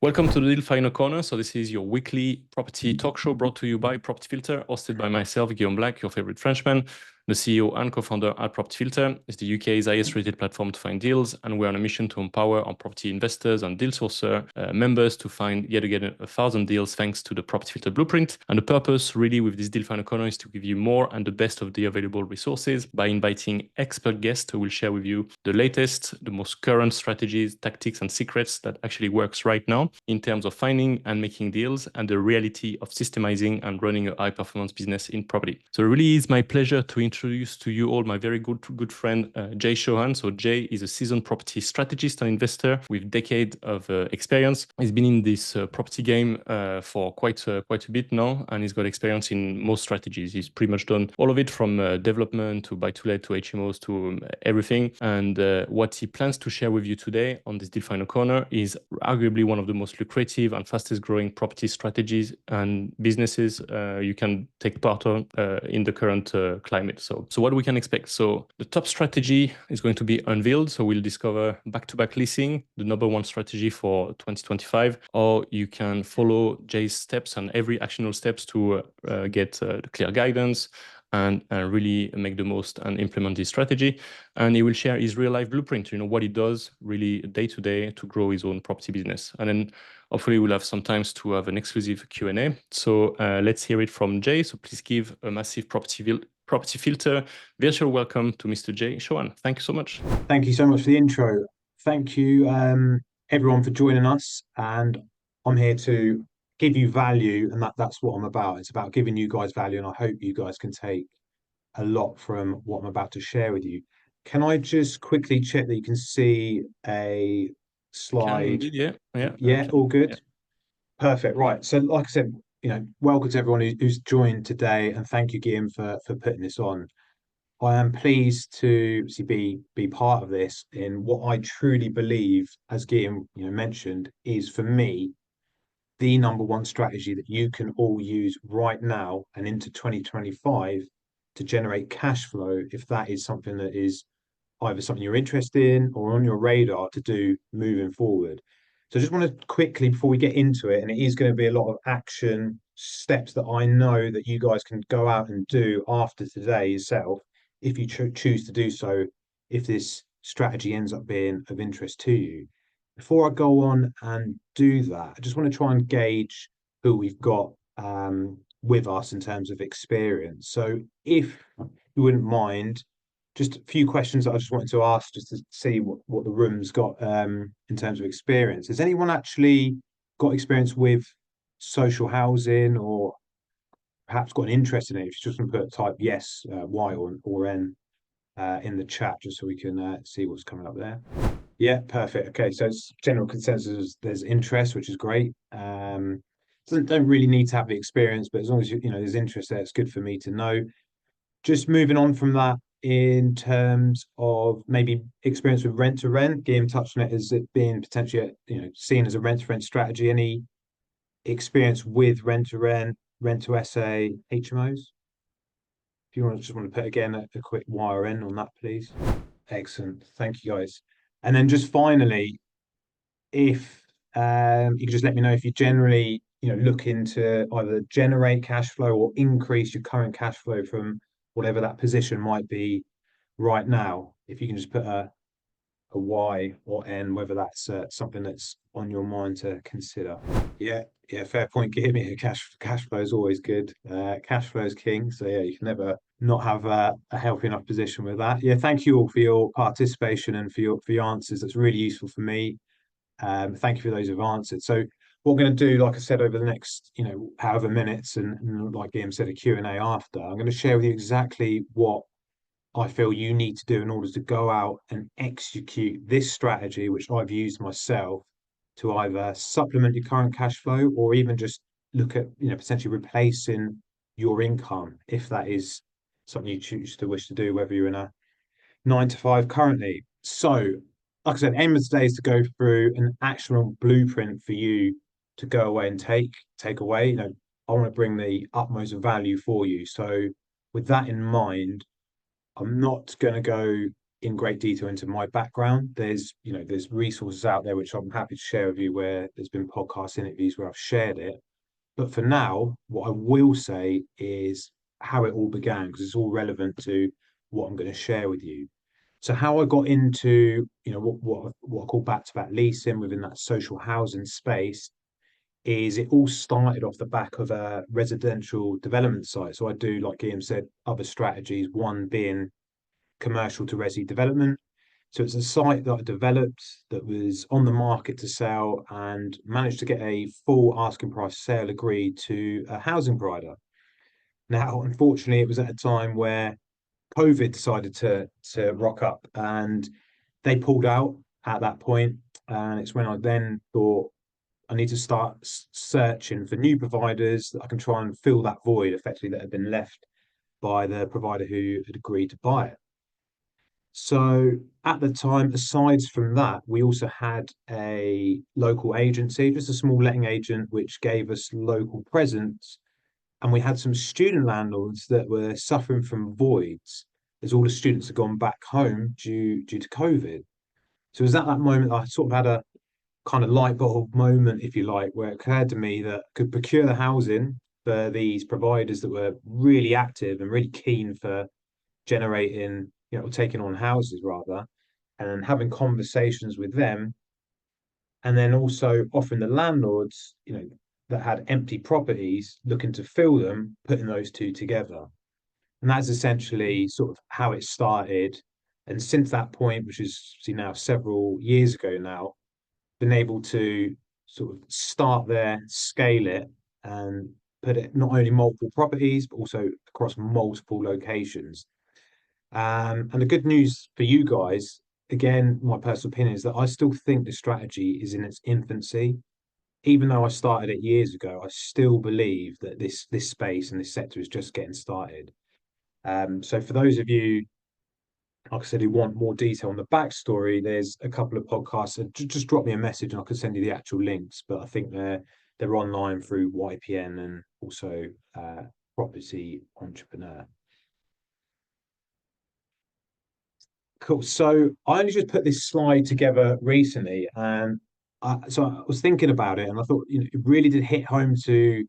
Welcome to the Deal Final Corner. So this is your weekly property talk show brought to you by Property Filter, hosted by myself, Guillaume Black, your favorite Frenchman, the CEO and co-founder at Property Filter. It's the UK's highest rated platform to find deals, and we're on a mission to empower our property investors and deal sourcer members to find yet again 1,000 deals thanks to the Property Filter blueprint. And the purpose really with this Deal Final Corner is to give you more and the best of the available resources by inviting expert guests who will share with you the latest, the most current strategies, tactics, and secrets that actually works right now in terms of finding and making deals and the reality of systemizing and running a high performance business in property. So it really is my pleasure to introduce to you all my very good friend, Jay Chauhan. So Jay is a seasoned property strategist and investor with decades of experience. He's been in this property game for quite a bit now, and he's got experience in most strategies. He's pretty much done all of it from development to buy-to-let to HMOs to everything. And what he plans to share with you today on this Deal Final Corner is arguably one of the most lucrative and fastest growing property strategies and businesses you can take part of in the current climate. So what we can expect. So the top strategy is going to be unveiled. So we'll discover back-to-back leasing, the number one strategy for 2025, or you can follow Jay's steps and every actionable steps to get the clear guidance and really make the most and implement this strategy. And he will share his real life blueprint, what he does really day to day to grow his own property business. And then hopefully we'll have some times to have an exclusive Q&A. So let's hear it from Jay. So please give a massive Property Filter virtual welcome to Mr. Jay Chauhan. Thank you so much. Thank you so much for the intro. Thank you, everyone, for joining us. And I'm here to give you value, and that's what I'm about. It's about giving you guys value, and I hope you guys can take a lot from what I'm about to share with you. Can I just quickly check that you can see a Can slide? indeed, yeah. Yeah, Yeah, okay. all good. Yeah. Perfect. Right. So, like I said, welcome to everyone who's joined today, and thank you, Guillaume, for putting this on. I am pleased to be part of this in what I truly believe, as Guillaume mentioned, is for me the number one strategy that you can all use right now and into 2025 to generate cash flow if that is something that is either something you're interested in or on your radar to do moving forward. So I just want to quickly, before we get into it, and it is going to be a lot of action steps that I know that you guys can go out and do after today yourself, if you choose to do so, if this strategy ends up being of interest to you. Before I go on and do that, I just want to try and gauge who we've got with us in terms of experience. So if you wouldn't mind, just a few questions that I just wanted to ask just to see what the room's got in terms of experience. Has anyone actually got experience with social housing or perhaps got an interest in it? If you just want to put type yes, Y or N in the chat just so we can see what's coming up there. Yeah, perfect. Okay, so it's general consensus. There's interest, which is great. Don't really need to have the experience, but as long as there's interest there, it's good for me to know. Just moving on from that, in terms of maybe experience with rent to rent, Guillaume touched on it as it being potentially, seen as a rent to rent strategy. Any experience with rent to rent, rent to SA, HMOs? If you just want to put again a quick Y or N on that, please. Excellent. Thank you, guys. And then just finally, if you could just let me know if you generally, looking to either generate cash flow or increase your current cash flow from whatever that position might be right now. If you can just put a Y or N, whether that's something that's on your mind to consider. Yeah, yeah, fair point. Give me a cash flow is always good. Cash flow is king. So yeah, you can never not have a healthy enough position with that. Yeah, thank you all for your participation and for your answers. That's really useful for me. Thank you for those who've answered. So what we're going to do, like I said, over the next, however minutes, and like Ian said, a Q&A after, I'm going to share with you exactly what I feel you need to do in order to go out and execute this strategy, which I've used myself to either supplement your current cash flow or even just look at, potentially replacing your income if that is something you choose to wish to do, whether you're in a 9 to 5 currently. So, like I said, aim of today is to go through an actionable blueprint for you to go away and take away. I want to bring the utmost value for you. So, with that in mind, I'm not going to go in great detail into my background. There's resources out there which I'm happy to share with you where there's been podcast interviews where I've shared it. But for now, what I will say is how it all began, because it's all relevant to what I'm going to share with you. So how I got into, what I call back-to-back leasing within that social housing space is it all started off the back of a residential development site. So I do, like Ian said, other strategies, one being commercial to resi development. So it's a site that I developed that was on the market to sell and managed to get a full asking price sale agreed to a housing provider. Now, unfortunately, it was at a time where COVID decided to rock up and they pulled out at that point. And it's when I then thought I need to start searching for new providers that I can try and fill that void effectively that had been left by the provider who had agreed to buy it. So at the time, aside from that, we also had a local agency, just a small letting agent, which gave us local presence. And we had some student landlords that were suffering from voids as all the students had gone back home due to COVID. So it was at that moment I sort of had a kind of light bulb moment, if you like, where it occurred to me that I could procure the housing for these providers that were really active and really keen for generating, taking on houses rather, and having conversations with them, and then also offering the landlords, that had empty properties, looking to fill them, putting those two together. And that's essentially sort of how it started. And since that point, which is see now several years ago now, been able to sort of start there, scale it, and put it not only multiple properties, but also across multiple locations. And the good news for you guys, again, my personal opinion is that I still think the strategy is in its infancy. Even though I started it years ago, I still believe that this space and this sector is just getting started. So for those of you, like I said, who want more detail on the backstory, there's a couple of podcasts. Just drop me a message and I can send you the actual links. But I think they're online through YPN and also Property Entrepreneur. Cool. So I only just put this slide together recently, and so I was thinking about it, and I thought, it really did hit home to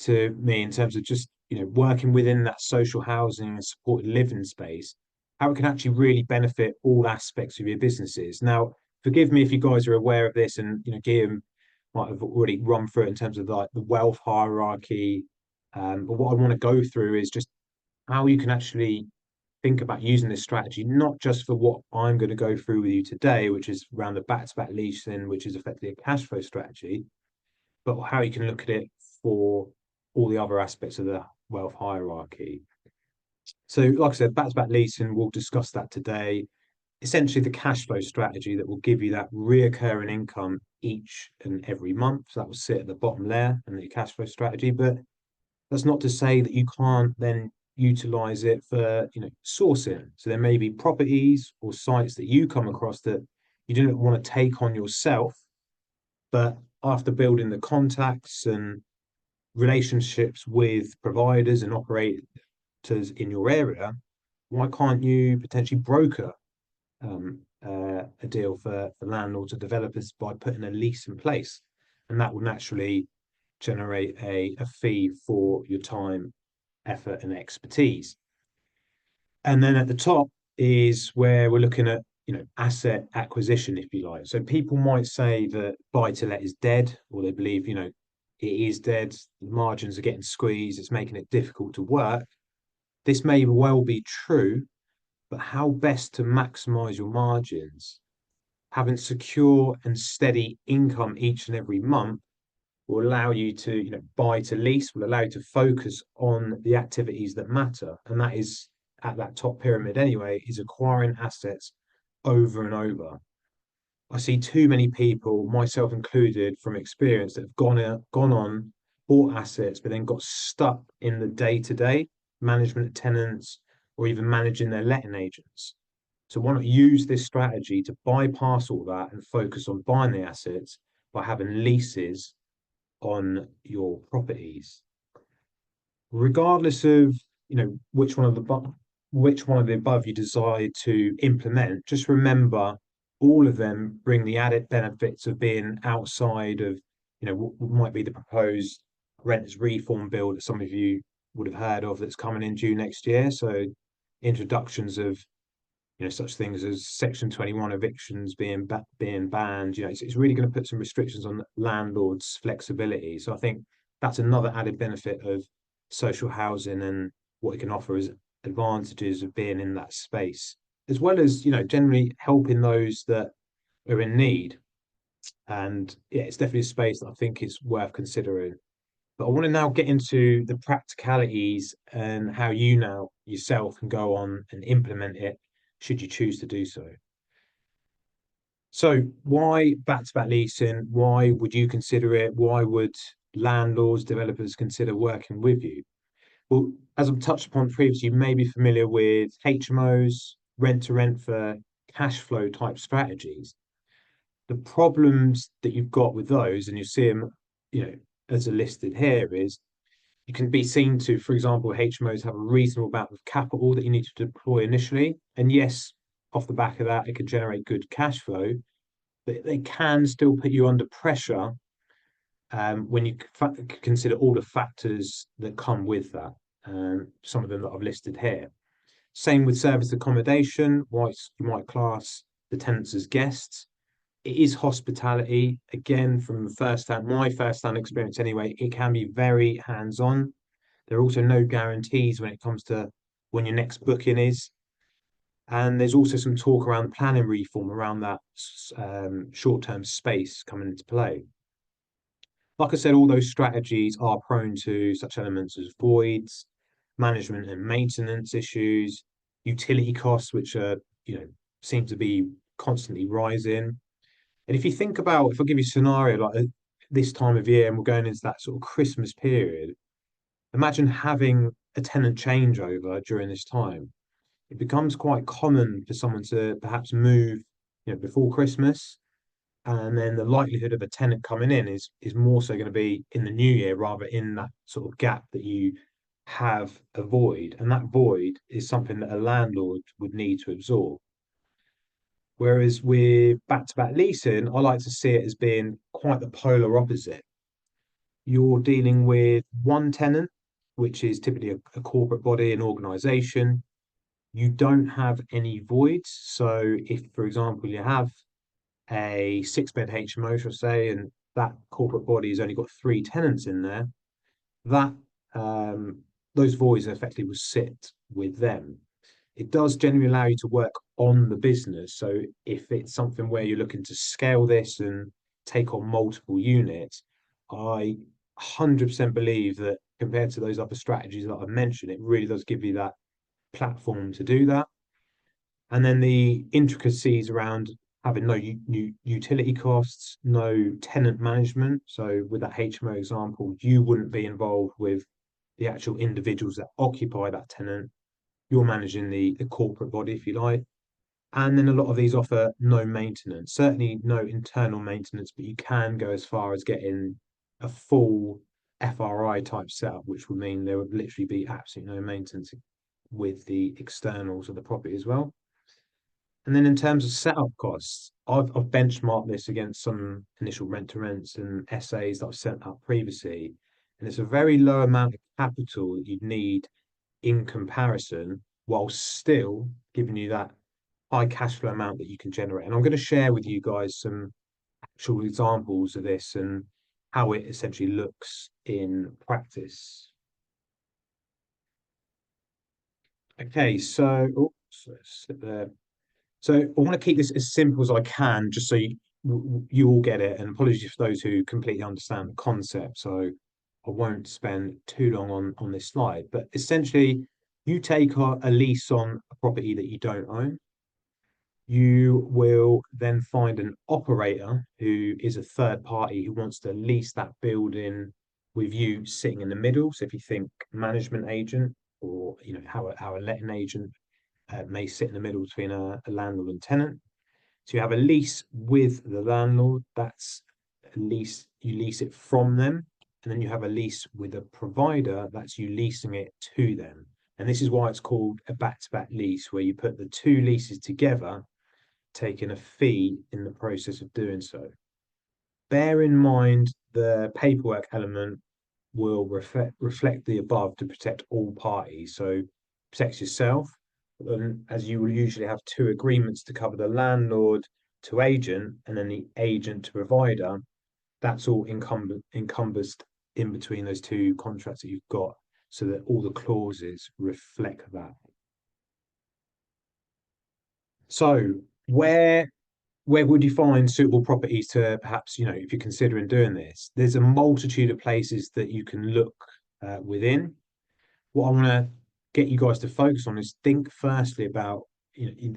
me in terms of just, working within that social housing and supported living space, how it can actually really benefit all aspects of your businesses. Now, forgive me if you guys are aware of this, and Guillaume might have already run through it in terms of like the wealth hierarchy. But what I want to go through is just how you can actually think about using this strategy, not just for what I'm going to go through with you today, which is around the back-to-back leasing, which is effectively a cash flow strategy, but how you can look at it for all the other aspects of the wealth hierarchy. So, like I said, back-to-back leasing, we'll discuss that today. Essentially, the cash flow strategy that will give you that reoccurring income each and every month. So that will sit at the bottom layer and the cash flow strategy. But that's not to say that you can't then utilize it for, sourcing. So there may be properties or sites that you come across that you didn't want to take on yourself, but after building the contacts and relationships with providers and operators in your area, why can't you potentially broker a deal for landlords or developers by putting a lease in place? And that will naturally generate a fee for your time, effort, and expertise. And then at the top is where we're looking at, asset acquisition, if you like. So people might say that buy to let is dead, or they believe, it is dead. The margins are getting squeezed. It's making it difficult to work. This may well be true, but how best to maximize your margins? Having secure and steady income each and every month will allow you to, buy to lease, will allow you to focus on the activities that matter. And that is at that top pyramid anyway, is acquiring assets over and over. I see too many people, myself included, from experience that have gone on, bought assets, but then got stuck in the day-to-day management of tenants or even managing their letting agents. So why not use this strategy to bypass all that and focus on buying the assets by having leases on your properties, regardless of which one of the which one of the above you decide to implement, just remember all of them bring the added benefits of being outside of, what might be the proposed renters reform bill that some of you would have heard of that's coming in due next year. So introductions of, such things as Section 21 evictions being banned. It's really going to put some restrictions on landlords' flexibility. So I think that's another added benefit of social housing and what it can offer as advantages of being in that space, as well as, generally helping those that are in need. And yeah, it's definitely a space that I think is worth considering. But I want to now get into the practicalities and how you now yourself can go on and implement it should you choose to do so. So why back-to-back leasing? Why would you consider it? Why would landlords, developers consider working with you? Well, as I've touched upon previously, you may be familiar with HMOs, rent to rent for cash flow type strategies. The problems that you've got with those, and you see them, as are listed here, is you can be seen to, for example, HMOs have a reasonable amount of capital that you need to deploy initially. And yes, off the back of that, it can generate good cash flow, but they can still put you under pressure when you consider all the factors that come with that. Some of them that I've listed here. Same with service accommodation, whilst you might class the tenants as guests. It is hospitality. Again, from my first hand experience anyway, it can be very hands-on. There are also no guarantees when it comes to when your next booking is. And there's also some talk around planning reform around that short-term space coming into play. Like I said, all those strategies are prone to such elements as voids, management and maintenance issues, utility costs, which are, seem to be constantly rising. And if you think about, if I give you a scenario like this time of year and we're going into that sort of Christmas period, imagine having a tenant changeover during this time. It becomes quite common for someone to perhaps move, before Christmas, and then the likelihood of a tenant coming in is more so going to be in the new year rather in that sort of gap that you have a void, and that void is something that a landlord would need to absorb. Whereas with back-to-back leasing, I like to see it as being quite the polar opposite. You're dealing with one tenant, which is typically a corporate body, an organization. You don't have any voids. So if, for example, you have a six-bed HMO, shall say, and that corporate body has only got three tenants in there, that those voids effectively will sit with them. It does generally allow you to work on the business. So if it's something where you're looking to scale this and take on multiple units, I 100% believe that compared to those other strategies that I've mentioned, it really does give you that platform to do that. And then the intricacies around having no utility costs, no tenant management. So with that HMO example, you wouldn't be involved with the actual individuals that occupy that tenant. You're managing the corporate body, if you like. And then a lot of these offer no maintenance, certainly no internal maintenance, but you can go as far as getting a full FRI type setup, which would mean there would literally be absolutely no maintenance with the externals of the property as well. And then in terms of setup costs, I've benchmarked this against some initial rent to rents and essays that I've sent out previously. And it's a very low amount of capital that you'd need in comparison, while still giving you that high cash flow amount that you can generate. And I'm going to share with you guys some actual examples of this and how it essentially looks in practice. Okay, so oops, slip there. So I want to keep this as simple as I can, just so you all get it. And apologies for those who completely understand the concept. So I won't spend too long on this slide. But essentially, you take a lease on a property that you don't own. You will then find an operator who is a third party who wants to lease that building with you sitting in the middle. So if you think management agent or how a letting agent may sit in the middle between a landlord and tenant. So you have a lease with the landlord. That's a lease, you lease it from them. And then you have a lease with a provider. That's you leasing it to them. And this is why it's called a back-to-back lease, where you put the two leases together, taking a fee in the process of doing so. Bear in mind the paperwork element will reflect the above to protect all parties. So protects yourself, as you will usually have two agreements to cover the landlord to agent and then the agent to provider. That's all encompassed in between those two contracts that you've got, so that all the clauses reflect that. So where would you find suitable properties to perhaps, if you're considering doing this? There's a multitude of places that you can look within. What I want to get you guys to focus on is think firstly about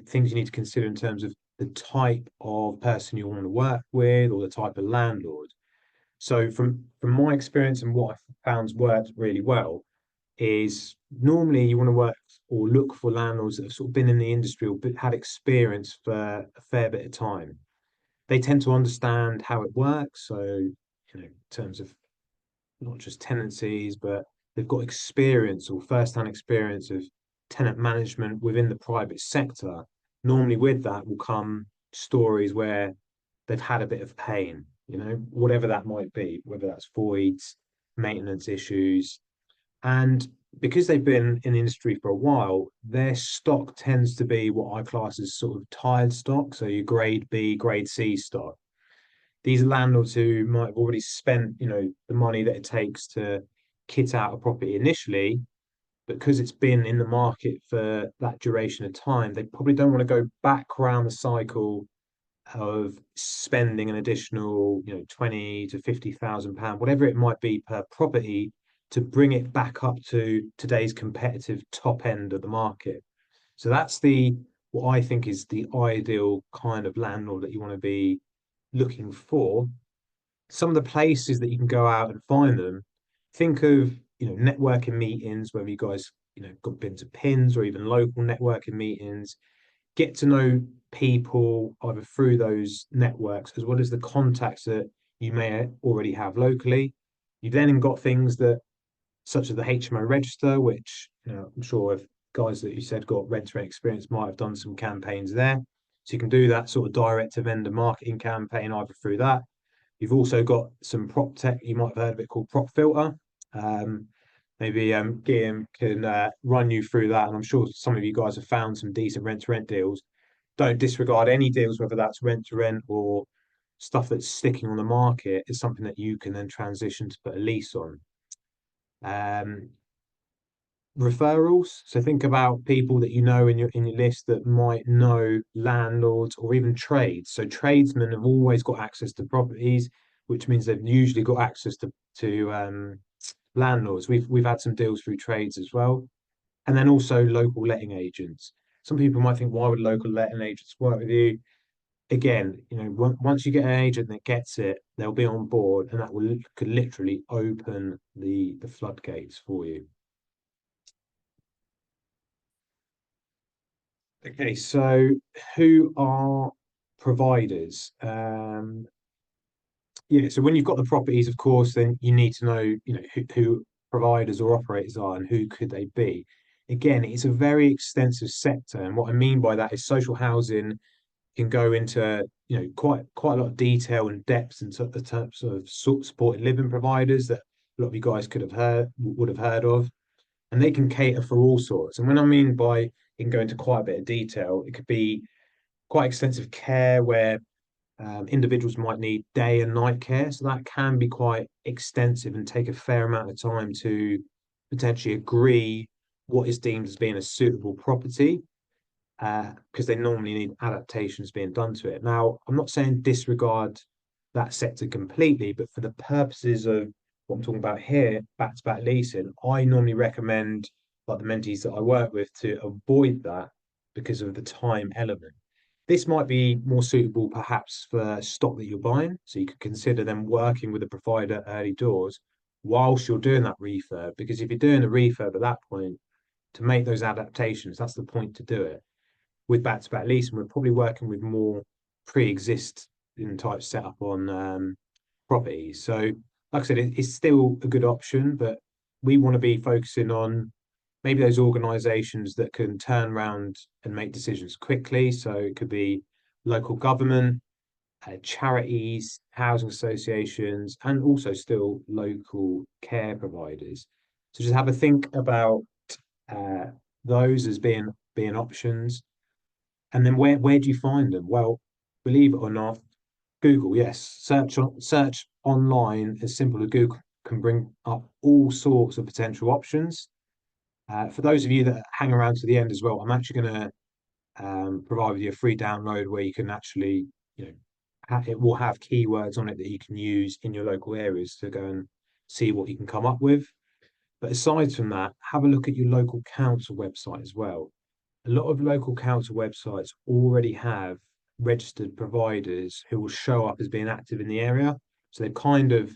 things you need to consider in terms of the type of person you want to work with or the type of landlord. So from my experience and what I found's worked really well is normally you want to work or look for landlords that have sort of been in the industry or had experience for a fair bit of time. They tend to understand how it works. So, in terms of not just tenancies, but they've got experience or first-hand experience of tenant management within the private sector. Normally, with that will come stories where they've had a bit of pain, whatever that might be, whether that's voids, maintenance issues. And because they've been in the industry for a while, their stock tends to be what I class as sort of tired stock. So your grade B, grade C stock. These are landlords who might have already spent, the money that it takes to kit out a property initially, but because it's been in the market for that duration of time, they probably don't want to go back around the cycle of spending an additional, 20 to 50,000 pound, whatever it might be per property, to bring it back up to today's competitive top end of the market. So that's what I think is the ideal kind of landlord that you want to be looking for. Some of the places that you can go out and find them, think of, networking meetings, whether you guys, got been to pins or even local networking meetings. Get to know people either through those networks as well as the contacts that you may already have locally. You've then got things that, such as the HMO register, which, I'm sure if guys that you said got rent-to-rent experience might have done some campaigns there. So you can do that sort of direct to vendor marketing campaign either through that. You've also got some prop tech. You might have heard of it called Prop Filter. Maybe Guillaume can run you through that, and I'm sure some of you guys have found some decent rent-to-rent deals. Don't disregard any deals, whether that's rent-to-rent or stuff that's sticking on the market. Is something that you can then transition to put a lease on. Um, Referrals. So think about people that you know in your list that might know landlords or even trades. So tradesmen have always got access to properties, which means they've usually got access to landlords. We've had some deals through trades as well, and then also local letting agents. Some people might think, why would local letting agents work with you? Again, once you get an agent that gets it, they'll be on board, and that could literally open the floodgates for you. Okay, so who are providers? Yeah, so when you've got the properties, of course, then you need to know, who providers or operators are and who could they be. Again, it's a very extensive sector, and what I mean by that is social housing can go into, quite a lot of detail and depth in the terms of supported living providers that a lot of you guys would have heard of, and they can cater for all sorts. And when I mean by it can go into quite a bit of detail, it could be quite extensive care where individuals might need day and night care. So that can be quite extensive and take a fair amount of time to potentially agree what is deemed as being a suitable property, because they normally need adaptations being done to it. Now, I'm not saying disregard that sector completely, but for the purposes of what I'm talking about here, back-to-back leasing, I normally recommend, like the mentees that I work with, to avoid that because of the time element. This might be more suitable perhaps for stock that you're buying. So you could consider them working with a provider early doors whilst you're doing that refurb. Because if you're doing a refurb at that point, to make those adaptations, that's the point to do it. With back-to-back leasing, we're probably working with more pre-existing type setup on properties. So, like I said, it's still a good option, but we want to be focusing on maybe those organizations that can turn around and make decisions quickly. So it could be local government, charities, housing associations, and also still local care providers. So just have a think about uh, those as being options. And then where do you find them? Well, believe it or not, Google, yes. Search online as simple as Google can bring up all sorts of potential options. For those of you that hang around to the end as well, I'm actually going to provide with you a free download where you can actually, you know, it will have keywords on it that you can use in your local areas to go and see what you can come up with. But aside from that, have a look at your local council website as well. A lot of local council websites already have registered providers who will show up as being active in the area. So they've kind of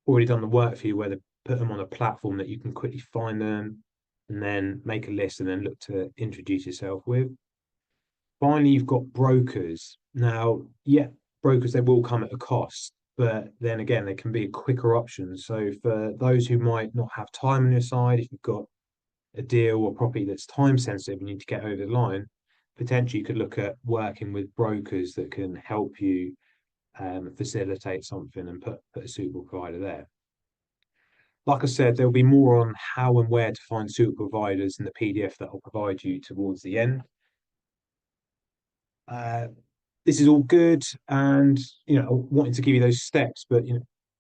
already done the work for you where they put them on a platform that you can quickly find them and then make a list and then look to introduce yourself with. Finally, you've got brokers. Now, yeah, brokers, they will come at a cost, but then again, they can be a quicker option. So for those who might not have time on your side, if you've got a deal or property that's time sensitive and you need to get over the line, potentially you could look at working with brokers that can help you facilitate something and put a suitable provider there. Like I said, there'll be more on how and where to find suitable providers in the PDF that I'll provide you towards the end. Uh, this is all good, and wanting to give you those steps, but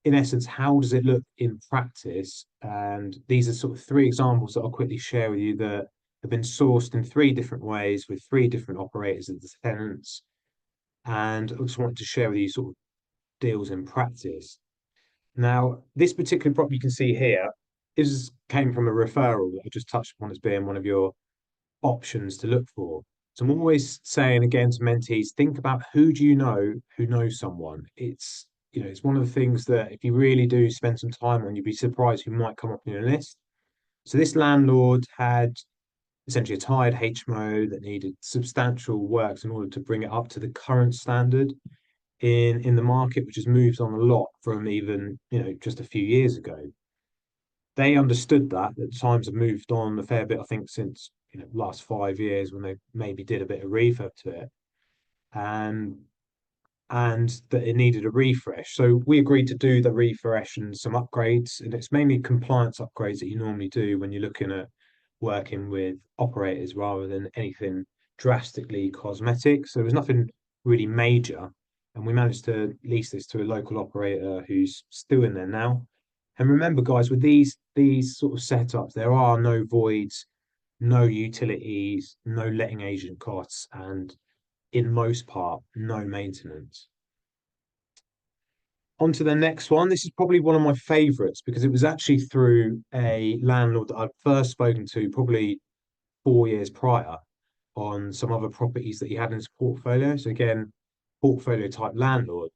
in essence, how does it look in practice? And these are sort of three examples that I'll quickly share with you that have been sourced in three different ways with three different operators as the tenants. And I just wanted to share with you sort of deals in practice. Now, this particular prop you can see here came from a referral that I just touched upon as being one of your options to look for. So I'm always saying again to mentees, think about who do you know who knows someone. It's one of the things that if you really do spend some time on, you'd be surprised who might come up in your list. So this landlord had essentially a tired HMO that needed substantial works in order to bring it up to the current standard in the market, which has moved on a lot from even, just a few years ago. They understood that times have moved on a fair bit, I think, since last 5 years when they maybe did a bit of refurb to it, and and that it needed a refresh. So we agreed to do the refresh and some upgrades, and it's mainly compliance upgrades that you normally do when you're looking at working with operators rather than anything drastically cosmetic. So there was nothing really major, and we managed to lease this to a local operator who's still in there now. And remember, guys, with these sort of setups, there are no voids, no utilities, no letting agent costs, and in most part, no maintenance. On to the next one. This is probably one of my favorites because it was actually through a landlord that I'd first spoken to probably 4 years prior on some other properties that he had in his portfolio. So again, portfolio type landlord.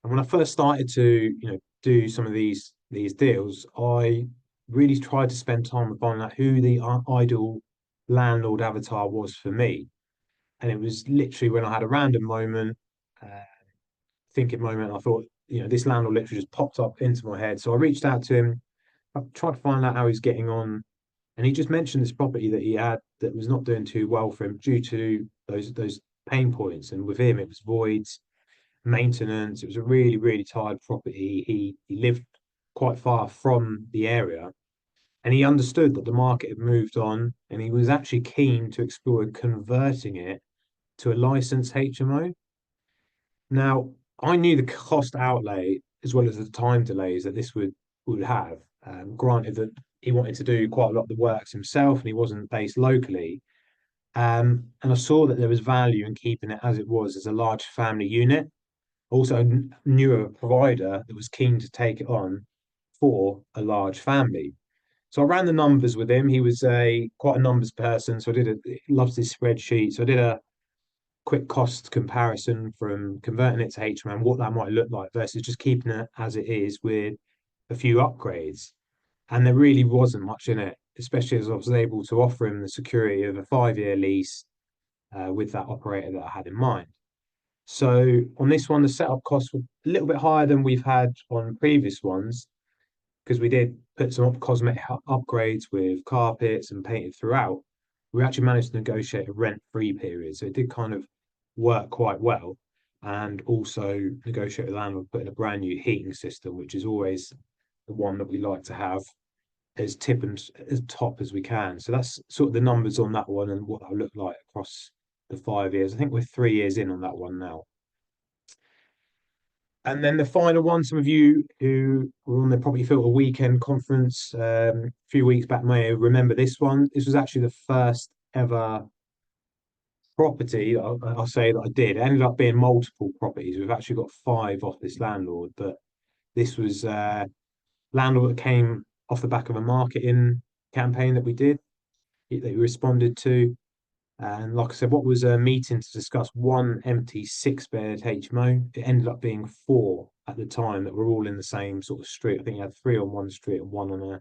And when I first started to, do some of these deals, I really tried to spend time finding out who the ideal landlord avatar was for me. And it was literally when I had a random moment, uh, thinking moment, I thought, this landlord literally just popped up into my head. So I reached out to him. I tried to find out how he's getting on, and he just mentioned this property that he had that was not doing too well for him due to those pain points. And with him, it was voids, maintenance. It was a really, really tired property. He lived quite far from the area, and he understood that the market had moved on, and he was actually keen to explore converting it to a licensed HMO. Now, I knew the cost outlay as well as the time delays that this would have. Granted that he wanted to do quite a lot of the works himself and he wasn't based locally. And I saw that there was value in keeping it as it was as a large family unit. Also, knew a provider that was keen to take it on for a large family. So I ran the numbers with him. He was quite a numbers person, so he loves his spreadsheet. So I did a quick cost comparison from converting it to HMO, what that might look like versus just keeping it as it is with a few upgrades. And there really wasn't much in it, especially as I was able to offer him the security of a 5 year lease with that operator that I had in mind. So on this one, the setup costs were a little bit higher than we've had on previous ones because we did put some cosmetic upgrades with carpets and painted throughout, we actually managed to negotiate a rent-free period. So it did kind of work quite well. And also negotiate with the landlord putting a brand new heating system, which is always the one that we like to have as tip and as top as we can. So that's sort of the numbers on that one and what that look like across the 5 years. I think we're 3 years in on that one now. And then the final one, some of you who were on the Property Filter Weekend conference a few weeks back may remember this one. This was actually the first ever property, I'll say, that I did. It ended up being multiple properties. We've actually got 5 off this landlord, but this was landlord that came off the back of a marketing campaign that we did, that we responded to. And like I said, what was a meeting to discuss one empty 6-bed HMO, it ended up being 4 at the time that were all in the same sort of street. I think you had 3 on one street and 1 on a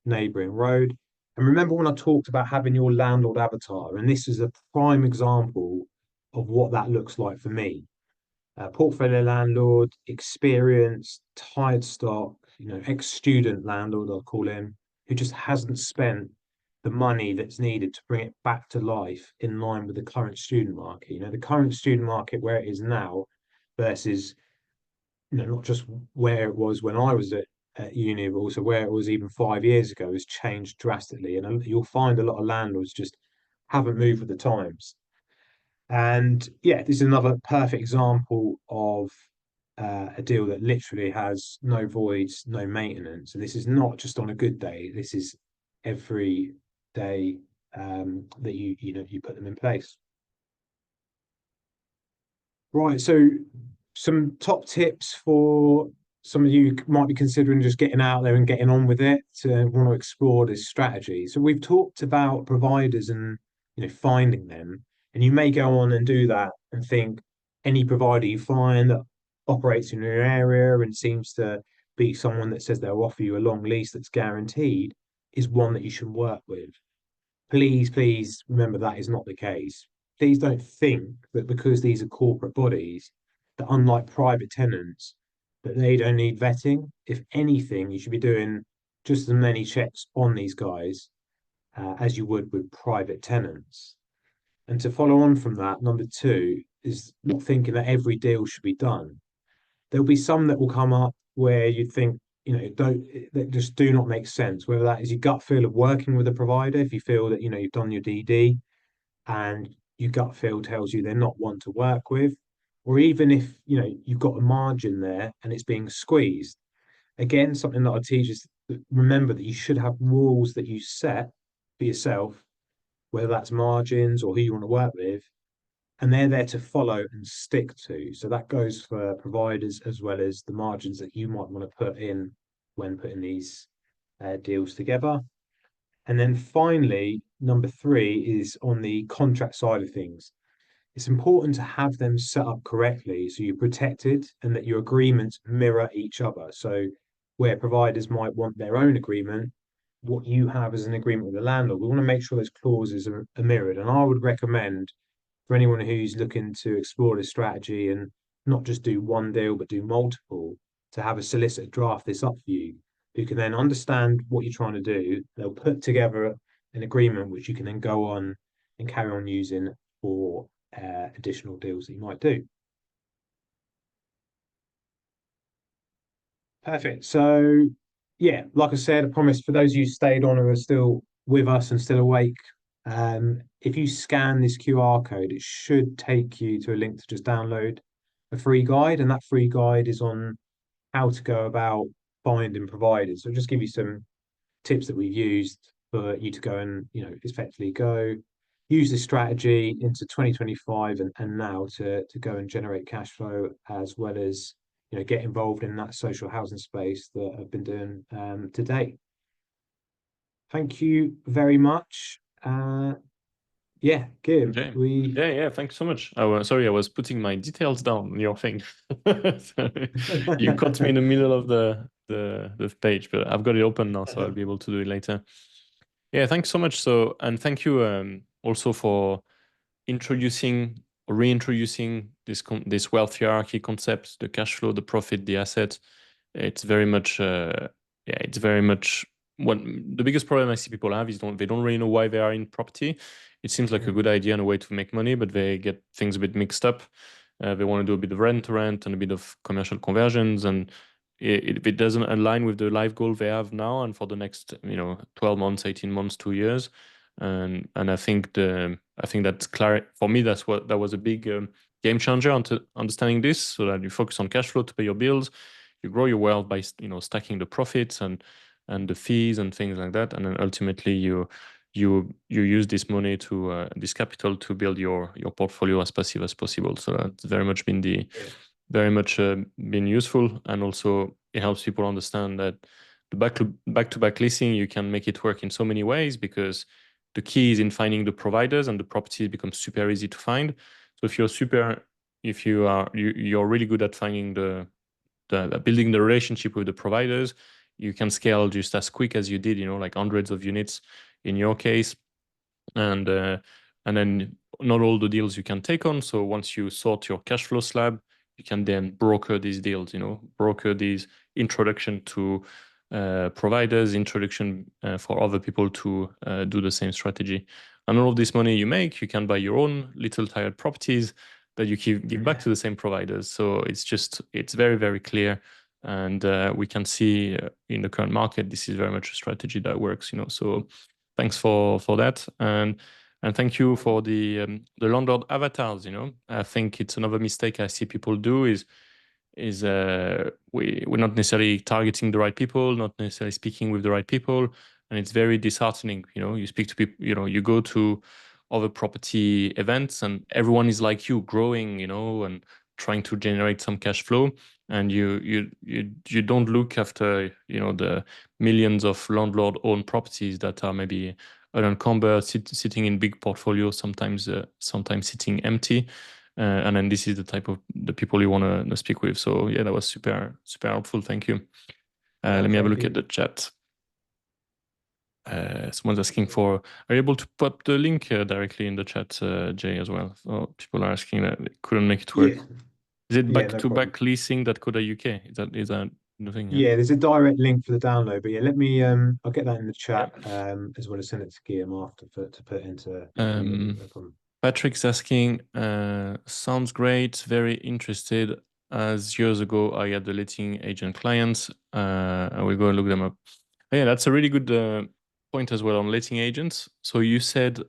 neighbouring road. And remember when I talked about having your landlord avatar, and this is a prime example of what that looks like for me. Portfolio landlord, experienced, tired stock, ex-student landlord, I'll call him, who just hasn't spent the money that's needed to bring it back to life in line with the current student market. The current student market where it is now versus, not just where it was when I was at uni, but also where it was even 5 years ago has changed drastically. And you'll find a lot of landlords just haven't moved with the times. And yeah, this is another perfect example of a deal that literally has no voids, no maintenance. And this is not just on a good day. This is every day that you put them in place. Right. So some top tips for some of you who might be considering just getting out there and getting on with it to want to explore this strategy. So we've talked about providers and finding them, and you may go on and do that and think any provider you find that operates in your area and seems to be someone that says they'll offer you a long lease that's guaranteed is one that you should work with. Please remember that is not the case. Please don't think that because these are corporate bodies, that unlike private tenants, that they don't need vetting. If anything, you should be doing just as many checks on these guys as you would with private tenants. And to follow on from that, number 2 is not thinking that every deal should be done. There'll be some that will come up where you'd think, that just do not make sense. Whether that is your gut feel of working with a provider, if you feel that you've done your DD and your gut feel tells you they're not one to work with, or even if you've got a margin there and it's being squeezed. Again, something that I teach is remember that you should have rules that you set for yourself, whether that's margins or who you want to work with, and they're there to follow and stick to. So that goes for providers as well as the margins that you might want to put in when putting these deals together. And then finally, number 3 is on the contract side of things. It's important to have them set up correctly so you're protected and that your agreements mirror each other. So where providers might want their own agreement, what you have as an agreement with the landlord, we want to make sure those clauses are mirrored. And I would recommend for anyone who's looking to explore this strategy and not just do one deal, but do multiple, to have a solicitor draft this up for you, who can then understand what you're trying to do. They'll put together an agreement which you can then go on and carry on using for additional deals that you might do. Perfect. So, yeah, like I said, I promise for those of you who stayed on or are still with us and still awake, if you scan this QR code, it should take you to a link to just download a free guide, and that free guide is on how to go about finding providers. So just give you some tips that we've used for you to go and effectively go use this strategy into 2025 and now to go and generate cash flow as well as get involved in that social housing space that I've been doing to date. Thank you very much. Yeah, Kim, Okay. Yeah, thanks so much. Sorry, I was putting my details down on your thing. You caught me in the middle of the page, but I've got it open now, so I'll be able to do it later. Yeah, thanks so much. So, and thank you also for introducing or reintroducing this wealth hierarchy concept, the cash flow, the profit, the asset. It's very much yeah, it's very much what the biggest problem I see people have is they don't really know why they are in property. It seems like a good idea and a way to make money, but they get things a bit mixed up. They want to do a bit of rent to rent and a bit of commercial conversions, and it doesn't align with the life goal they have now and for the next 12 months, 18 months, 2 years. And I think that's clear for me. That was a big game changer onto understanding this, so that you focus on cash flow to pay your bills, you grow your wealth by stacking the profits and the fees and things like that, and then ultimately you use this money to this capital to build your portfolio as passive as possible. So that's very much been been useful, and also it helps people understand that the back-to-back leasing, you can make it work in so many ways, because the key is in finding the providers, and the properties become super easy to find. So if you're really good at finding the building the relationship with the providers, you can scale just as quick as you did, like hundreds of units in your case. And then not all the deals you can take on. So once you sort your cash flow slab, you can then broker these deals, broker these introduction to providers, introduction for other people to do the same strategy. And all of this money you make, you can buy your own little tired properties that you give back to the same providers. So it's very, very clear. And we can see in the current market, this is very much a strategy that works, So thanks for that. And thank you for the landlord avatars, I think it's another mistake I see people do is we're not necessarily targeting the right people, not necessarily speaking with the right people, and it's very disheartening. You speak to people, you go to other property events, and everyone is like you, growing, and trying to generate some cash flow, and you don't look after the millions of landlord-owned properties that are maybe unencumbered, sitting in big portfolios, sometimes sitting empty. And then this is the type of the people you want to speak with. So yeah, that was super, super helpful. Thank you. Let me have a look at the chat. Someone's asking are you able to pop the link directly in the chat, Jay, as well? So people are asking that they couldn't make it work. Yeah. Is it Yeah, no back-to-back leasing.co.uk? Is that the thing? Yeah, there's a direct link for the download, but yeah, let me I'll get that in the Yeah. chat as well as send it to Guillaume after to put into no problem. Patrick's asking, sounds great, very interested. As years ago, I had the letting agent clients. I will go and look them up. Yeah, that's a really good point as well on letting agents. So you said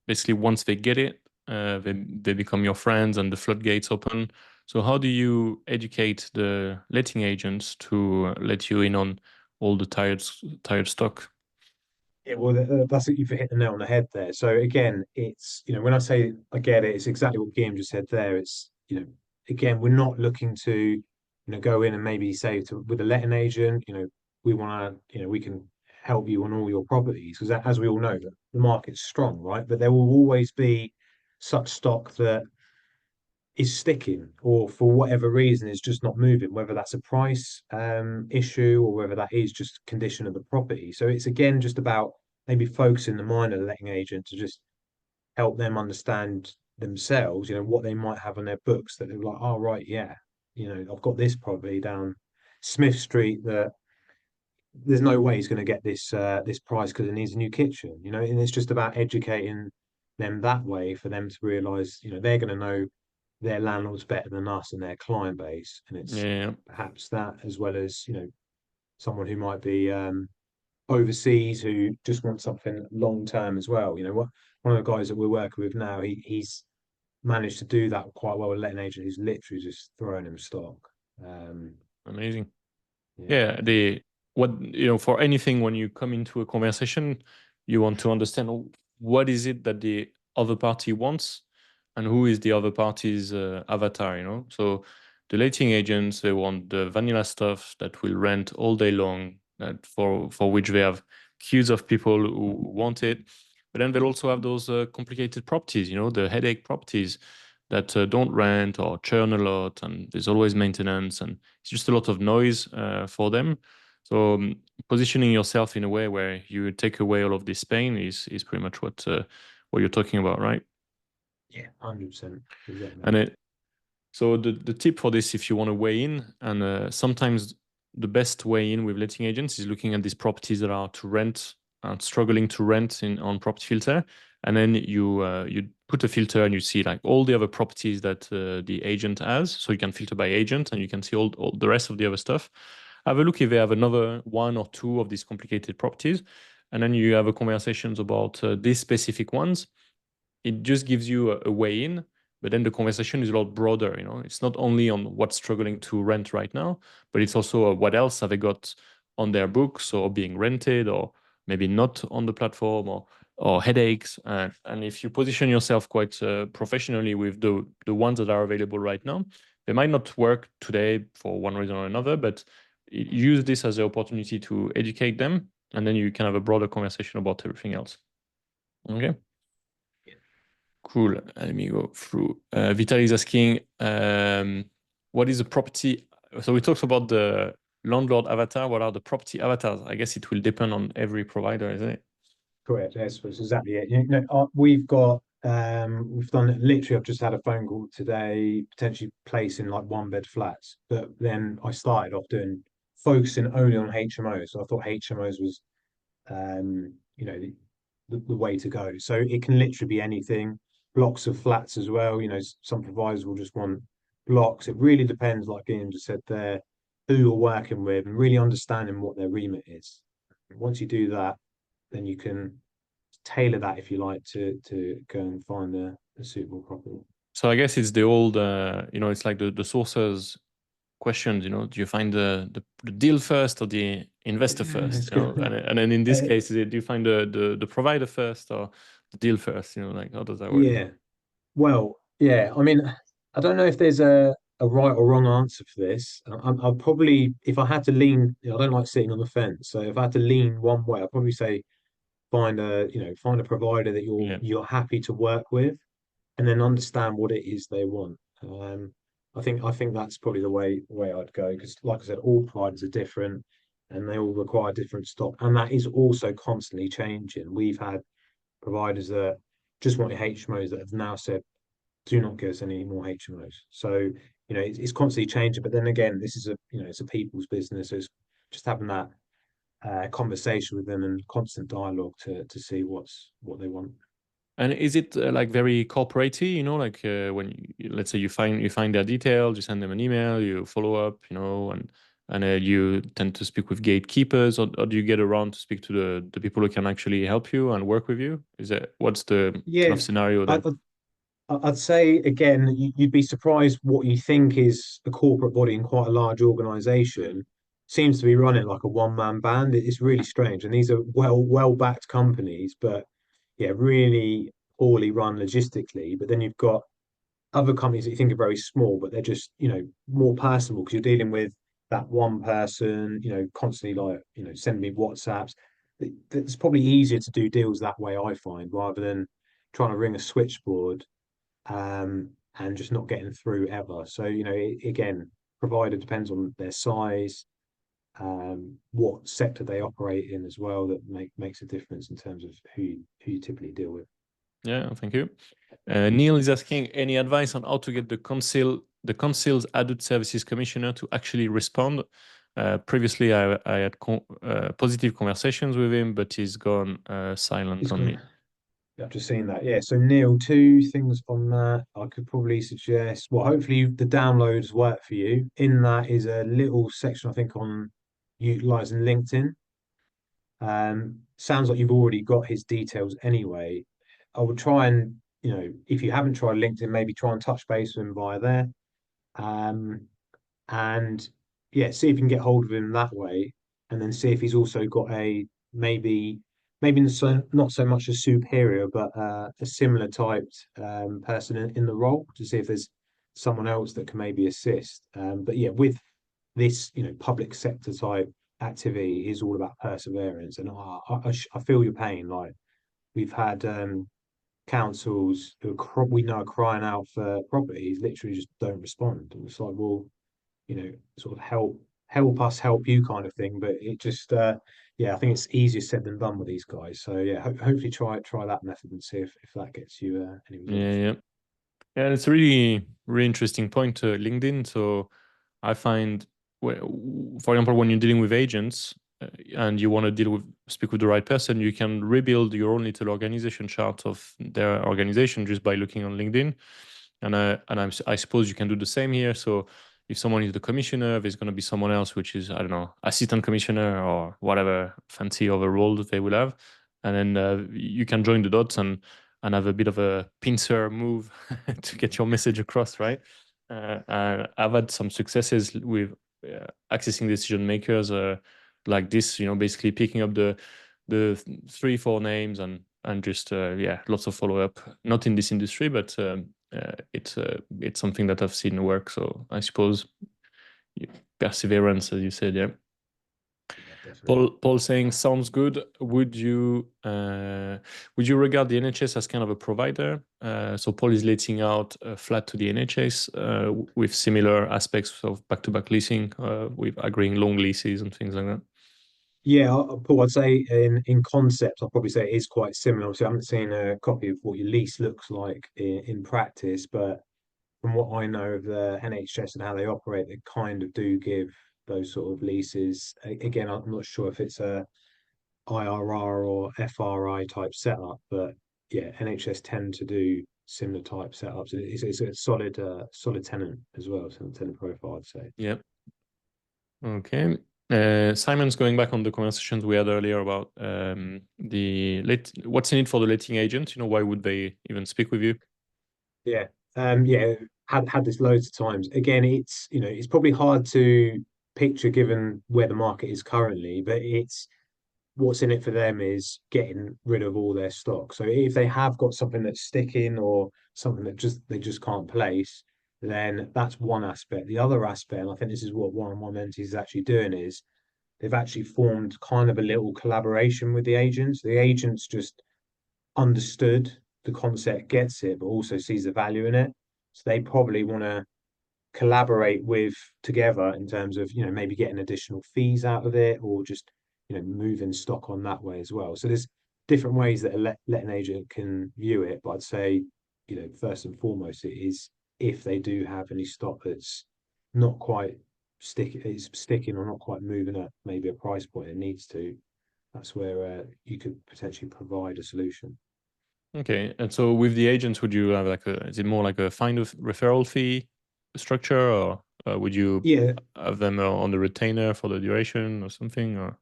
basically once they get it, they become your friends and the floodgates open. So how do you educate the letting agents to let you in on all the tired stock? Yeah, well, that's it. You've hit the nail on the head there. So again, it's when I say I get it, it's exactly what Guillaume just said there. It's again, we're not looking to go in and maybe say with a letting agent, we want to we can help you on all your properties, because as we all know, the market's strong, right? But there will always be such stock that is sticking, or for whatever reason is just not moving, whether that's a price issue or whether that is just condition of the property. So it's again just about maybe focusing the mind of the letting agent to just help them understand themselves, what they might have on their books that they're like, oh right, yeah, I've got this property down Smith Street that there's no way he's going to get this price because it needs a new kitchen, and it's just about educating them that way for them to realize, they're going to know their landlords better than us and their client base. And it's Yeah. perhaps that, as well as, someone who might be overseas who just wants something long term as well. One of the guys that we're working with now, he's managed to do that quite well with letting agent who's literally just throwing him stock. Amazing. Yeah. Yeah, for anything, when you come into a conversation, you want to understand what is it that the other party wants and who is the other party's avatar, So the letting agents, they want the vanilla stuff that will rent all day long, that for which they have queues of people who want it. But then they'll also have those complicated properties, the headache properties that don't rent or churn a lot, and there's always maintenance, and it's just a lot of noise for them. So positioning yourself in a way where you take away all of this pain is pretty much what you're talking about, right? Yeah, 100%. Exactly. And so the tip for this, if you want to weigh in, and sometimes the best way in with letting agents is looking at these properties that are to rent and struggling to rent in on property filter, and then you put a filter and you see like all the other properties that the agent has, so you can filter by agent and you can see all the rest of the other stuff. Have a look if they have another one or two of these complicated properties, and then you have a conversations about these specific ones. It just gives you a way in, but then the conversation is a lot broader. It's not only on what's struggling to rent right now, but it's also what else have they got on their books or being rented or maybe not on the platform or headaches. And if you position yourself quite professionally with the ones that are available right now, they might not work today for one reason or another, but use this as an opportunity to educate them, and then you can have a broader conversation about everything else. Okay. Cool. Let me go through. Vital is asking, what is the property? So we talked about the landlord avatar. What are the property avatars? I guess it will depend on every provider, isn't it? Correct. Yes, that's exactly it. We've done literally. I've just had a phone call today, potentially placing like one bed flats. But then I started off focusing only on HMOs. So I thought HMOs was the way to go. So it can literally be anything, blocks of flats as well. Some providers will just want blocks. It really depends, like Ian just said there, who you're working with and really understanding what their remit is. Once you do that, then you can tailor that if you like to go and find a suitable property. So I guess it's the old, it's like the sources questions. Do you find the deal first or the investor Yeah, first? it's good. And then in this Uh, case, do you find the provider first or the deal first? Like how does that work? yeah. Well, yeah. I mean, I don't know if there's a right or wrong answer for this. I'd probably, if I had to lean, I don't like sitting on the fence. So if I had to lean one way, I'd probably say find a provider that Yeah. you're happy to work with, and then understand what it is they want. I think that's probably the way I'd go because, like I said, all providers are different, and they all require different stock, and that is also constantly changing. We've had providers that just wanted HMOs that have now said, "Do not give us any more HMOs." So it's constantly changing. But then again, this is it's a people's business. So it's just having that conversation with them and constant dialogue to see what they want. And is it like very corporatey, like when let's say you find their details, you send them an email, you follow up, and you tend to speak with gatekeepers, or do you get around to speak to the people who can actually help you and work with you? What's the kind Yeah, of scenario I, there? I'd say again, you'd be surprised what you think is a corporate body in quite a large organization seems to be running like a one-man band. It's really strange, and these are well-backed companies, but yeah, really poorly run logistically. But then you've got other companies that you think are very small, but they're just more personable because you're dealing with that one person, constantly like sending me WhatsApps. It's probably easier to do deals that way, I find, rather than trying to ring a switchboard and just not getting through ever. So, again, provider depends on their size, what sector they operate in as well, that makes a difference in terms of who you typically deal with. Yeah, thank you. Neil is asking any advice on how to get the council's adult services commissioner to actually respond. Previously, I had positive conversations with him, but he's gone silent It's on gone. me. I've just seen that. Yeah. So Neil, two things on that. I could probably suggest. Well, hopefully the downloads work for you. In that is a little section I think on utilizing LinkedIn. Sounds like you've already got his details anyway. I would try and, if you haven't tried LinkedIn, maybe try and touch base with him via there. Um, and yeah, see if you can get hold of him that way, and then see if he's also got maybe maybe not so much a superior, but a similar typed person in the role to see if there's someone else that can maybe assist. But yeah, with this, public sector type activity is all about perseverance, and I feel your pain. Like we've had councils who we know are crying out for properties, literally just don't respond. And it's like, well, sort of help us help you kind of thing. But it just yeah, I think it's easier said than done with these guys. So yeah, hopefully try that method and see if that gets you any Yeah, results. yeah. Yeah, it's a really, really interesting point, LinkedIn. So I find for example, when you're dealing with agents and you want to speak with the right person, you can rebuild your own little organization chart of their organization just by looking on LinkedIn. I suppose you can do the same here. So if someone is the commissioner, there's going to be someone else which is, I don't know, assistant commissioner or whatever fancy other role that they will have. And then you can join the dots and have a bit of a pincer move to get your message across, right? I've had some successes with accessing decision makers like this, basically picking up the 3-4 names and just lots of follow up. Not in this industry, but it's something that I've seen work. So I suppose perseverance, as you said, yeah. Yeah, definitely. Paul saying sounds good. Would you regard the NHS as kind of a provider? So Paul is letting out a flat to the NHS with similar aspects of back-to-back leasing, with agreeing long leases and things like that. Yeah, Paul, I'd say in concept, I'll probably say it is quite similar. Obviously, I haven't seen a copy of what your lease looks like in practice, but from what I know of the NHS and how they operate, they kind of do give those sort of leases. Again, I'm not sure if it's a IRR or FRI type setup, but yeah, NHS tend to do similar type setups. It's a solid tenant as well, so tenant profile, I'd say. Yeah. Okay. Simon's going back on the conversations we had earlier about what's in it for the letting agent. Why would they even speak with you? Yeah, yeah, had this loads of times. Again, it's probably hard to picture given where the market is currently, but it's what's in it for them is getting rid of all their stock. So if they have got something that's sticking or something that they just can't place, then that's one aspect. The other aspect, and I think this is what one of my mentees is actually doing, is they've actually formed kind of a little collaboration with the agents. The agents just understood the concept, gets it, but also sees the value in it. So they probably want to collaborate with together in terms of maybe getting additional fees out of it or just moving stock on that way as well. So there's different ways that a letting agent can view it, but I'd say first and foremost it is if they do have any stock that's not quite sticking or not quite moving at maybe a price point it needs to, that's where you could potentially provide a solution. Okay. And so with the agents, would you have is it more like a find of referral fee structure, or would you Yeah, have them on the retainer for the duration or something? Or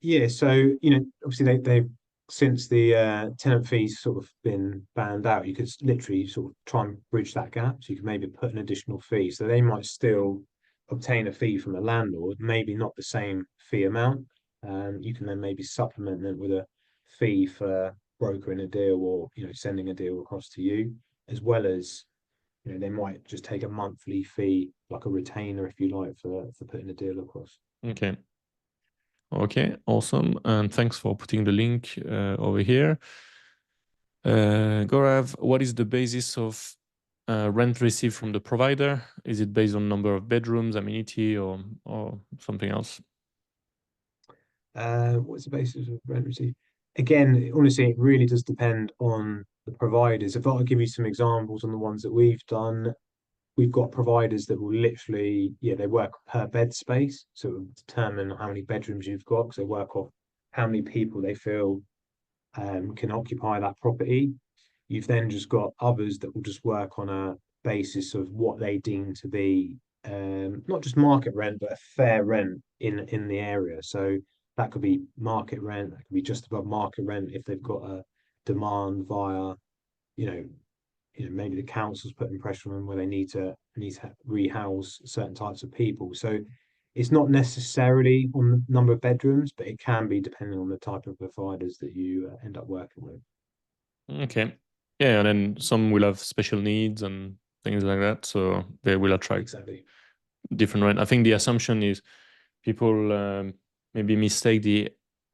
yeah, so obviously they've since the tenant fees sort of been banned out, you could literally sort of try and bridge that gap. So you could maybe put an additional fee. So they might still obtain a fee from the landlord, maybe not the same fee amount. You can then maybe supplement them with a fee for brokering a deal or sending a deal across to you, as well as they might just take a monthly fee, like a retainer, if you like, for putting a deal across. okay. Okay, awesome. And thanks for putting the link over here. Gaurav, what is the basis of rent received from the provider? Is it based on number of bedrooms, amenity, or something else? What's the basis of rent receipt? Again, honestly, it really does depend on the providers. If I give you some examples on the ones that we've done, we've got providers that will literally, yeah, they work per bed space. So it will determine how many bedrooms you've got because they work off how many people they feel can occupy that property. You've then just got others that will just work on a basis of what they deem to be not just market rent, but a fair rent in the area. So that could be market rent, that could be just above market rent if they've got a demand via, you know, maybe the council's putting pressure on them where they need to rehouse certain types of people. So it's not necessarily on the number of bedrooms, but it can be depending on the type of providers that you end up working with. Okay. Yeah, and then some will have special needs and things like that, so they will attract Exactly. different rent. I think the assumption is people maybe mistake the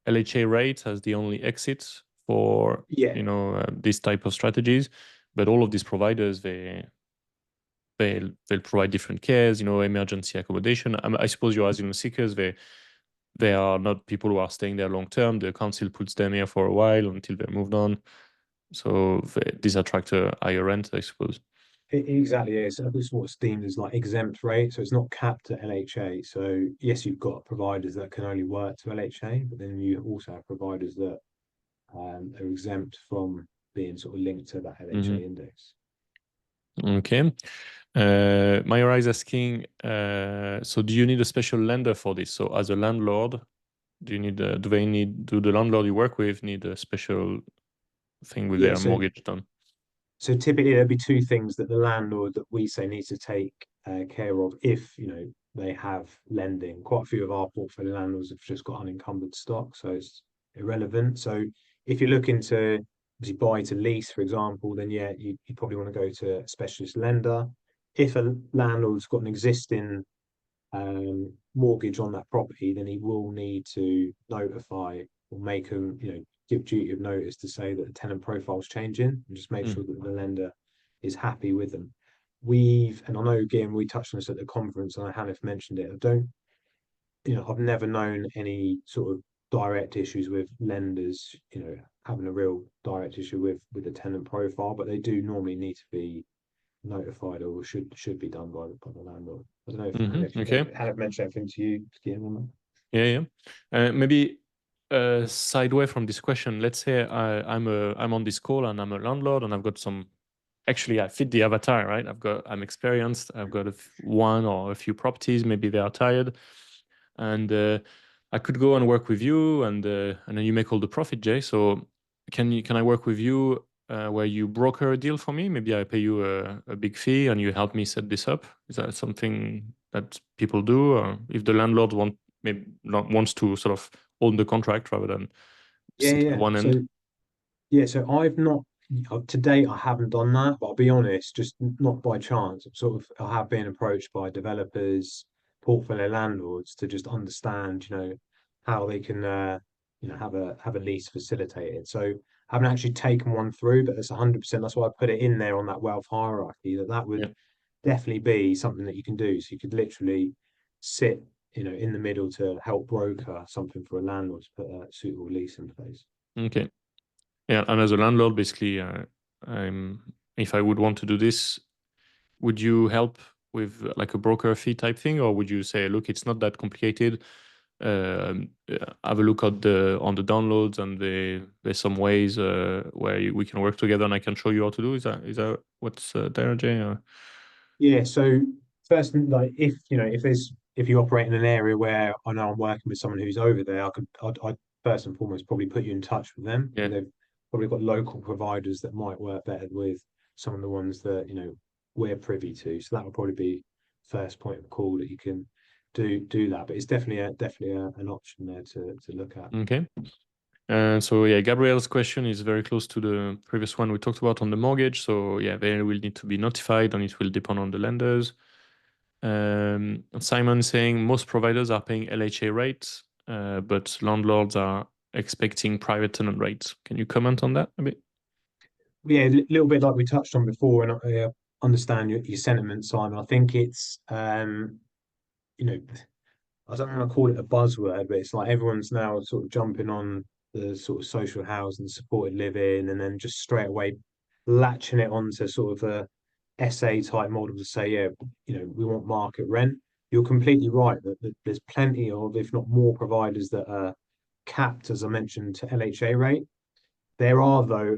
LHA rate as the only exit for Yeah, this type of strategies, but all of these providers they'll provide different cares, emergency accommodation. I suppose your asylum seekers they are not people who are staying there long term. The council puts them here for a while until they're moved on. So these attract a higher rent, I suppose. It exactly is. It's what's deemed as like exempt rate, so it's not capped at LHA. So yes, you've got providers that can only work to LHA, but then you also have providers that are exempt from being sort of linked to that LHA Hmm. index. Okay. Mayora is asking, so do you need a special lender for this? So as a landlord, do the landlord you work with need a special thing with Yeah, their mortgage done? so typically there'll be two things that the landlord that we say needs to take care of if they have lending. Quite a few of our portfolio landlords have just got unencumbered stock, so it's irrelevant. So if you're looking to obviously buy to lease, for example, then yeah, you probably want to go to a specialist lender. If a landlord's got an existing mortgage on that property, then he will need to notify or make them, give duty of notice to say that the tenant profile is changing and just make sure Mm. that the lender is happy with them. And I know again, we touched on this at the conference and Hannah mentioned it. I've never known any sort of direct issues with lenders, having a real direct issue with the tenant profile, but they do normally need to be notified or should be done by the landlord. I don't know Okay. if Hannah mentioned anything to you, Guillaume, on that. Yeah, yeah. Maybe sideway from this question. Let's say I'm on this call and I'm a landlord and I've got some. Actually, I fit the avatar, right? I'm experienced. I've got one or a few properties. Maybe they are tired, and I could go and work with you, and then you make all the profit, Jay. So can I work with you where you broker a deal for me? Maybe I pay you a big fee and you help me set this up. Is that something that people do, or if the landlord maybe not wants to sort of own the contract rather than Yeah, sit on yeah. one end? So I've not to date I haven't done that, but I'll be honest, just not by chance. I have been approached by developers, portfolio landlords to just understand, how they can have a lease facilitated. So I haven't actually taken one through, but it's 100%. That's why I put it in there on that wealth hierarchy, that would Yeah. definitely be something that you can do. So you could literally sit, in the middle to help broker something for a landlord to put a suitable lease in place. Okay. Yeah, and as a landlord, basically, if I would want to do this, would you help with like a broker fee type thing, or would you say, look, it's not that complicated? Have a look at on the downloads, and there's some ways where we can work together, and I can show you how to do. Is that what's there, Jay? Yeah, so first, like if you operate in an area where I know I'm working with someone who's over there, I'd first and foremost probably put you in touch with them. Yeah. They've probably got local providers that might work better with some of the ones that we're privy to. So that would probably be first point of call that you can do that. But it's definitely an option there to look at. Okay. So yeah, Gabriel's question is very close to the previous one we talked about on the mortgage. So yeah, they will need to be notified, and it will depend on the lenders. Simon saying most providers are paying LHA rates, but landlords are expecting private tenant rates. Can you comment on that a bit? Yeah, a little bit like we touched on before, and I understand your sentiment, Simon. I think it's you know I don't want to call it a buzzword, but it's like everyone's now sort of jumping on the sort of social housing, supported living, and then just straight away latching it onto sort of a SA type model to say, yeah, we want market rent. You're completely right that there's plenty of, if not more, providers that are capped, as I mentioned, to LHA rate. There are, though,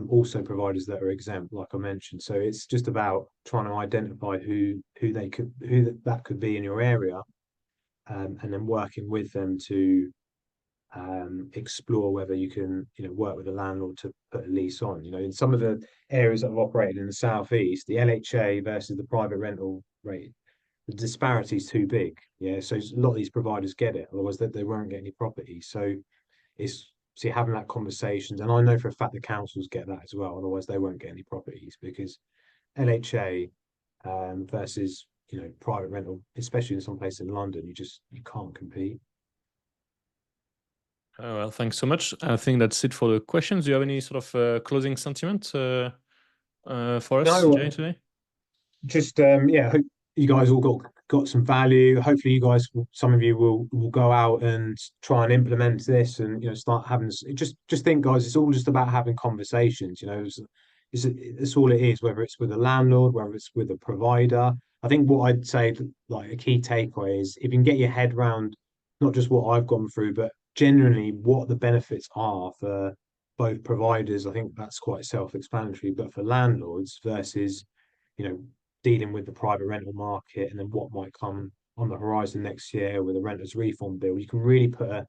also providers that are exempt, like I mentioned. So it's just about trying to identify who that could be in your area, and then working with them to explore whether you can, work with a landlord to put a lease on. In some of the areas that have operated in the southeast, the LHA versus the private rental rate, the disparity is too big. Yeah, so a lot of these providers get it, otherwise they won't get any property. So it's having that conversations, and I know for a fact the councils get that as well. Otherwise, they won't get any properties because LHA versus private rental, especially in some places in London, you can't compete. Well, thanks so much. I think that's it for the questions. Do you have any sort of closing sentiment for us, No, Jay, today? just yeah, I hope you guys all got some value. Hopefully, some of you will go out and try and implement this, and start having just think, guys. It's all just about having conversations. it's all it is, whether it's with a landlord, whether it's with a provider. I think what I'd say, like a key takeaway is if you can get your head around not just what I've gone through, but generally what the benefits are for both providers. I think that's quite self-explanatory, but for landlords versus, you know, dealing with the private rental market and then what might come on the horizon next year with a renters reform bill, you can really put a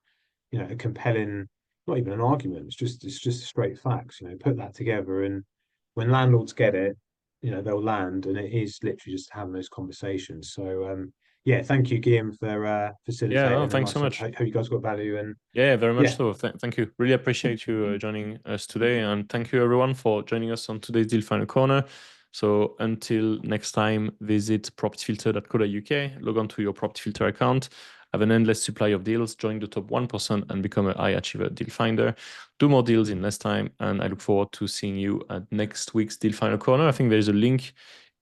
compelling, not even an argument. It's just straight facts. Put that together, and when landlords get it, they'll land, and it is literally just having those conversations. So yeah, thank you, Guillaume, for Yeah, no, facilitating, and thanks like I so said, much. hope you guys got value. And Yeah, very much yeah, so. Thank you. Really appreciate you joining us today. And thank you, everyone, for joining us on today's Deal Finder Corner. So until next time, visit propertyfilter.co.uk, log on to your Property Filter account, have an endless supply of deals, join the top 1%, and become a high achiever deal finder. Do more deals in less time. And I look forward to seeing you at next week's Deal Finder Corner. I think there's a link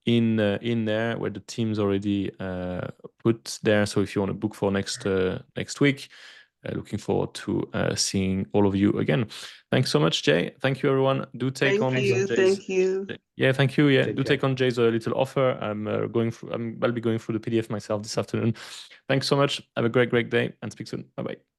in there where the team's already put there. So if you want to book for next week, looking forward to seeing all of you again. Thanks so much, Jay. Thank you, everyone. Do take Thank on you. Jay's. Thank you. Yeah, thank you. Yeah, take do care. take on Jay's little offer. I'll be going through the PDF myself this afternoon. Thanks so much. Have a great day, and speak soon. Bye bye.